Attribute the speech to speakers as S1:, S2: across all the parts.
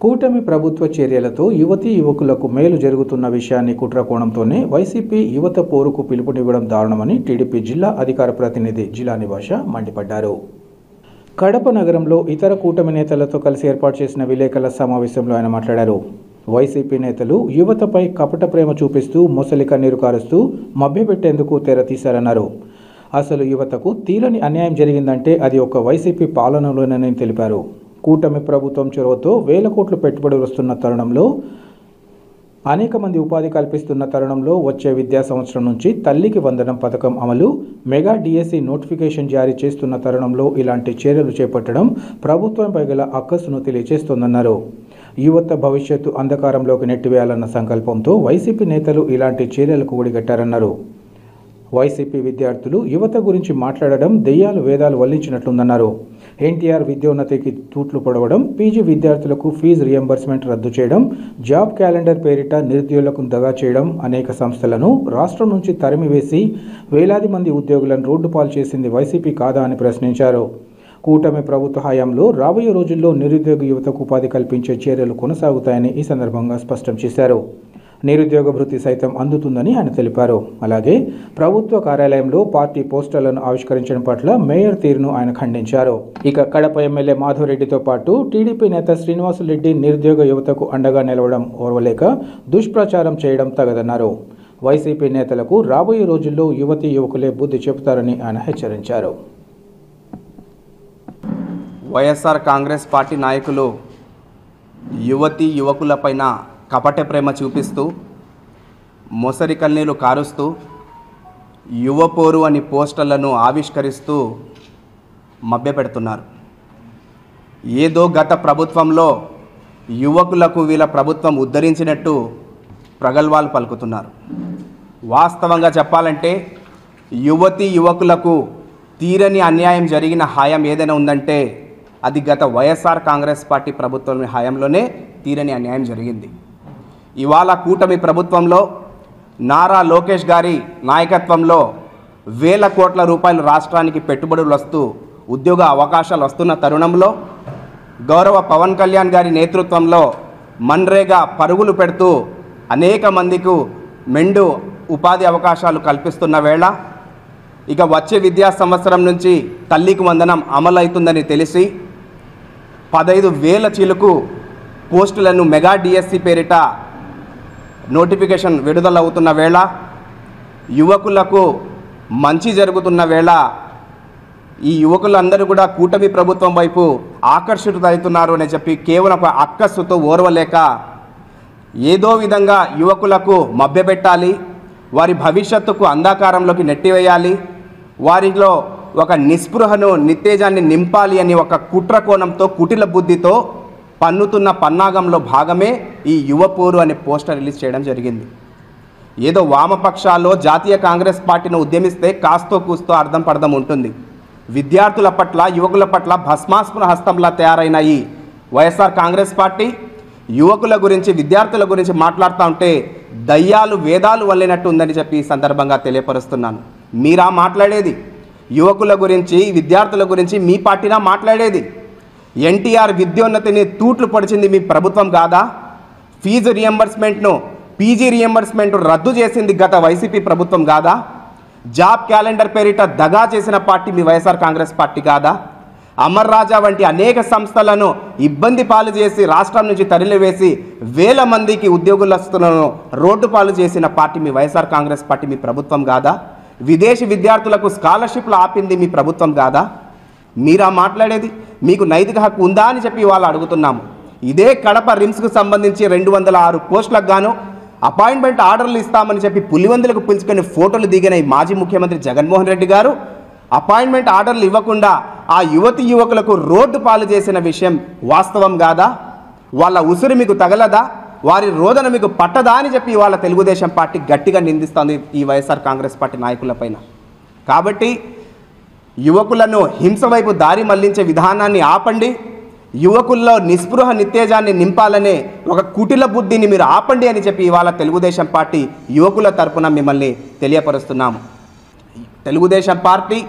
S1: కూటమి ప్రభుత్వ చర్యలతో యువతీ యువకులకు మేలు జరుగుతున్న విషయాన్ని కుట్రకోణంతోనే వైసీపీ యువత పోరుకు పిలుపునివ్వడం దారుణమని టీడీపీ జిల్లా అధికార ప్రతినిధి జిలాని భాష మండిపడ్డారు. కడప నగరంలో ఇతర కూటమి నేతలతో కలిసి ఏర్పాటు చేసిన విలేకరుల సమావేశంలో ఆయన మాట్లాడారు. వైసీపీ నేతలు యువతపై కపట ప్రేమ చూపిస్తూ మొసలి కన్నీరు కారుస్తూ మభ్యపెట్టేందుకు తెర తీశారన్నారు. అసలు యువతకు తీరని అన్యాయం జరిగిందంటే అది ఒక వైసీపీ పాలనలోనని తెలిపారు. కూటమి ప్రభుత్వం చొరవతో వేల కోట్లు పెట్టుబడులు వస్తున్న తరుణంలో, అనేక మంది ఉపాధి కల్పిస్తున్న తరుణంలో వచ్చే విద్యా సంవత్సరం నుంచి తల్లికి వందనం పథకం అమలు, మెగా డిఎస్సి నోటిఫికేషన్ జారీ చేస్తున్న తరుణంలో ఇలాంటి చర్యలు చేపట్టడం ప్రభుత్వంపై గల అక్కసును తెలియజేస్తోందన్నారు. యువత భవిష్యత్తు అంధకారంలోకి నెట్టివేయాలన్న సంకల్పంతో వైసీపీ నేతలు ఇలాంటి చర్యలకు ఒడిగట్టారన్నారు. వైసీపీ విద్యార్థులు యువత గురించి మాట్లాడడం దెయ్యాలు వేదాలు వల్లించినట్లుందన్నారు. ఎన్టీఆర్ విద్యోన్నతికి తూట్లు పొడవడం, పీజీ విద్యార్థులకు ఫీజు రియంబర్స్మెంట్ రద్దు చేయడం, జాబ్ క్యాలెండర్ పేరిట నిరుద్యోగులకు దగా చేయడం, అనేక సంస్థలను రాష్ట్రం నుంచి తరిమివేసి వేలాది మంది ఉద్యోగులను రోడ్డు పాలు చేసింది వైసీపీ కాదా అని ప్రశ్నించారు. కూటమి ప్రభుత్వ హయాంలో రాబోయే రోజుల్లో నిరుద్యోగ యువతకు ఉపాధి కల్పించే చర్యలు కొనసాగుతాయని ఈ సందర్భంగా స్పష్టం చేశారు. నిరుద్యోగ భృతి సైతం అందుతుందని ఆయన తెలిపారు. అలాగే ప్రభుత్వ కార్యాలయంలో పార్టీ పోస్టర్లను ఆవిష్కరించడం పట్ల మేయర్ తీరును ఆయన ఖండించారు. ఇక కడప ఎమ్మెల్యే మాధవరెడ్డితో పాటు టీడీపీ నేత శ్రీనివాసులరెడ్డి నిరుద్యోగ యువతకు అండగా నిలవడం ఓర్వలేక దుష్ప్రచారం చేయడం తగదన్నారు. వైసీపీ నేతలకు రాబోయే రోజుల్లో యువతీ యువకులే బుద్ధి చెబుతారని ఆయన హెచ్చరించారు.
S2: వైఎస్ఆర్ కాంగ్రెస్ పార్టీ నాయకులు యువతీ యువకులపైన కపట ప్రేమ చూపిస్తూ మొసరి కన్నీరు కారుస్తూ యువపోరు అని పోస్టర్లను ఆవిష్కరిస్తూ మభ్యపెడుతున్నారు. ఏదో గత ప్రభుత్వంలో యువకులకు వీళ్ళ ప్రభుత్వం ఉద్ధరించినట్టు ప్రగల్భాలు పలుకుతున్నారు. వాస్తవంగా చెప్పాలంటే యువతీ యువకులకు తీరని అన్యాయం జరిగిన హాయం ఏదైనా ఉందంటే అది గత వైఎస్ఆర్ కాంగ్రెస్ పార్టీ ప్రభుత్వం హయాంలోనే తీరని అన్యాయం జరిగింది. ఇవాళ కూటమి ప్రభుత్వంలో నారా లోకేష్ గారి నాయకత్వంలో వేల కోట్ల రూపాయలు రాష్ట్రానికి పెట్టుబడులు వస్తూ ఉద్యోగ అవకాశాలు వస్తున్న తరుణంలో గౌరవ పవన్ కళ్యాణ్ గారి నేతృత్వంలో మన్రేగా పరుగులు పెడుతూ అనేక మందికి మెండు ఉపాధి అవకాశాలు కల్పిస్తున్న వేళ ఇక వచ్చే విద్యా సంవత్సరం నుంచి తల్లికి వందనం అమలవుతుందని తెలిసి 15,000 చిలుకు పోస్టులను మెగా డిఎస్సి పేరిట నోటిఫికేషన్ విడుదలవుతున్న వేళ, యువకులకు మంచి జరుగుతున్న వేళ ఈ యువకులందరూ కూడా కూటమి ప్రభుత్వం వైపు ఆకర్షితులవుతున్నారు అని చెప్పి కేవలం అక్కస్సుతో ఓర్వలేక ఏదో విధంగా యువకులకు మభ్యపెట్టాలి, వారి భవిష్యత్తుకు అంధకారంలోకి నెట్టివేయాలి, వారిలో ఒక నిస్పృహను నిత్తేజాన్ని నింపాలి అని ఒక కుట్ర కోణంతో కుటిల బుద్ధితో పన్నుతున్న పన్నాగంలో భాగమే ఈ యువపోరు అనే పోస్టర్ రిలీజ్ చేయడం జరిగింది. ఏదో వామపక్షాల్లో జాతీయ కాంగ్రెస్ పార్టీని ఉద్యమిస్తే కాస్తో కూస్తో అర్థం పర్థం ఉంటుంది. విద్యార్థుల పట్ల యువకుల పట్ల భస్మాస్పృహ హస్తంలా తయారైన ఈ వైఎస్ఆర్ కాంగ్రెస్ పార్టీ యువకుల గురించి విద్యార్థుల గురించి మాట్లాడుతూ ఉంటే దయ్యాలు వేదాలు వల్లినట్టు ఉందని చెప్పి ఈ సందర్భంగా తెలియపరుస్తున్నాను. మీరా మాట్లాడేది? యువకుల గురించి విద్యార్థుల గురించి మీ పార్టీనా మాట్లాడేది? ఎన్టీఆర్ విద్యోన్నతిని తూట్లు పొడిచింది మీ ప్రభుత్వం కాదా? ఫీజు రియంబర్స్మెంట్ను పీజీ రియంబర్స్మెంట్ రద్దు చేసింది గత వైసీపీ ప్రభుత్వం కాదా? జాబ్ క్యాలెండర్ పేరిట దగా చేసిన పార్టీ మీ వైఎస్ఆర్ కాంగ్రెస్ పార్టీ కాదా? అమర్ రాజా వంటి అనేక సంస్థలను ఇబ్బంది పాలు చేసి రాష్ట్రం నుంచి తరలివేసి వేల మందికి ఉద్యోగులను రోడ్డు పాలు చేసిన పార్టీ మీ వైఎస్ఆర్ కాంగ్రెస్ పార్టీ మీ ప్రభుత్వం కాదా? విదేశీ విద్యార్థులకు స్కాలర్షిప్లు ఆపింది మీ ప్రభుత్వం కాదా? మీరా మాట్లాడేది? మీకు నైతిక హక్కు ఉందా అని చెప్పి వాళ్ళు అడుగుతున్నాము. ఇదే కడప రిమ్స్కు సంబంధించి 206 పోస్టులకు గాను అపాయింట్మెంట్ ఆర్డర్లు ఇస్తామని చెప్పి పులివెందులకు పిలుచుకొని ఫోటోలు దిగిన ఈ మాజీ ముఖ్యమంత్రి జగన్మోహన్ రెడ్డి గారు అపాయింట్మెంట్ ఆర్డర్లు ఇవ్వకుండా ఆ యువతి యువకులకు రోడ్డు పాలు చేసిన విషయం వాస్తవం కాదా? వాళ్ళ ఉసురు మీకు తగలదా? వారి రోదన మీకు పట్టదా అని చెప్పి వాళ్ళ తెలుగుదేశం పార్టీ గట్టిగా నిందిస్తుంది ఈ వైఎస్ఆర్ కాంగ్రెస్ పార్టీ నాయకులపైన. కాబట్టి యువకులను హింస వైపు దారి మళ్లించే విధానాన్ని ఆపండి, యువకుల్లో నిస్పృహ నిత్తేజాన్ని నింపాలనే ఒక కుటిల బుద్ధిని మీరు ఆపండి అని చెప్పి ఇవాళ తెలుగుదేశం పార్టీ యువకుల తరపున మిమ్మల్ని తెలియపరుస్తున్నాము. తెలుగుదేశం పార్టీ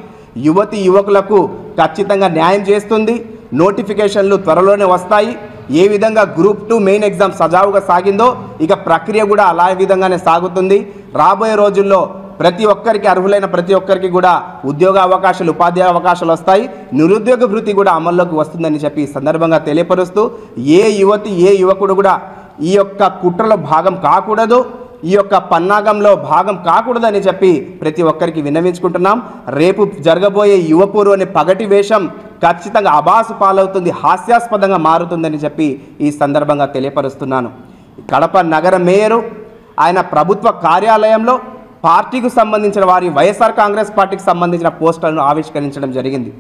S2: యువతి యువకులకు ఖచ్చితంగా న్యాయం చేస్తుంది. నోటిఫికేషన్లు త్వరలోనే వస్తాయి. ఏ విధంగా గ్రూప్ 2 మెయిన్ ఎగ్జామ్ సజావుగా సాగిందో ఇక ప్రక్రియ కూడా అలా విధంగానే సాగుతుంది. రాబోయే రోజుల్లో ప్రతి ఒక్కరికి, అర్హులైన ప్రతి ఒక్కరికి కూడా ఉద్యోగ అవకాశాలు, ఉపాధ్యాయ అవకాశాలు వస్తాయి. నిరుద్యోగ భృతి కూడా అమల్లోకి వస్తుందని చెప్పి ఈ సందర్భంగా తెలియపరుస్తూ ఏ యువతి, ఏ యువకుడు కూడా ఈ యొక్క కుట్రలో భాగం కాకూడదు, ఈ యొక్క పన్నాగంలో భాగం కాకూడదని చెప్పి ప్రతి ఒక్కరికి విన్నవించుకుంటున్నాం. రేపు జరగబోయే యువపూర్వ అనే పగటి వేషం ఖచ్చితంగా అబాసు పాలవుతుంది, హాస్యాస్పదంగా మారుతుందని చెప్పి ఈ సందర్భంగా తెలియపరుస్తున్నాను. కడప నగర మేయరు ఆయన ప్రభుత్వ కార్యాలయంలో పార్టీకి సంబంధించిన వారి వైఎస్ఆర్ కాంగ్రెస్ పార్టీకి సంబంధించిన పోస్టర్లను ఆవిష్కరించడం జరిగింది.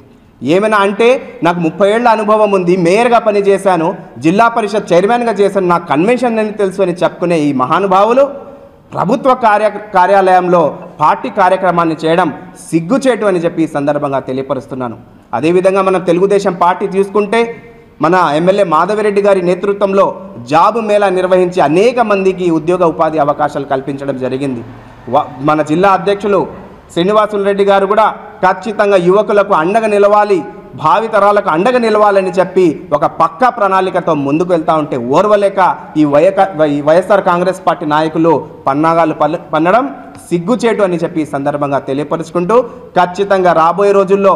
S2: ఏమైనా అంటే నాకు 30 ఏళ్ల అనుభవం ఉంది, మేయర్గా పనిచేశాను, జిల్లా పరిషత్ చైర్మన్గా చేశాను, నాకు కన్వెన్షన్ అని తెలుసు అని చెప్పుకునే ఈ మహానుభావులు ప్రభుత్వ కార్యాలయంలో పార్టీ కార్యక్రమాన్ని చేయడం సిగ్గుచేటు అని చెప్పి ఈ సందర్భంగా తెలియపరుస్తున్నాను. అదేవిధంగా మనం తెలుగుదేశం పార్టీ తీసుకుంటే మన ఎమ్మెల్యే మాధవిరెడ్డి గారి నేతృత్వంలో జాబ్ మేళా నిర్వహించి అనేక మందికి ఉద్యోగ ఉపాధి అవకాశాలు కల్పించడం జరిగింది. మన జిల్లా అధ్యక్షులు శ్రీనివాసులు రెడ్డి గారు కూడా ఖచ్చితంగా యువకులకు అండగా నిలవాలి, భావితరాలకు అండగా నిలవాలని చెప్పి ఒక పక్కా ప్రణాళికతో ముందుకు వెళ్తూ ఉంటే ఓర్వలేక ఈ వైఎస్ఆర్ కాంగ్రెస్ పార్టీ నాయకులు పన్నాగాలు పన్నడం సిగ్గుచేటు అని చెప్పి ఈ సందర్భంగా తెలియపరుచుకుంటూ ఖచ్చితంగా రాబోయే రోజుల్లో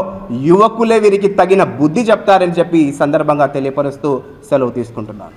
S2: యువకులే వీరికి తగిన బుద్ధి చెప్తారని చెప్పి ఈ సందర్భంగా తెలియపరుస్తూ సెలవు తీసుకుంటున్నాను.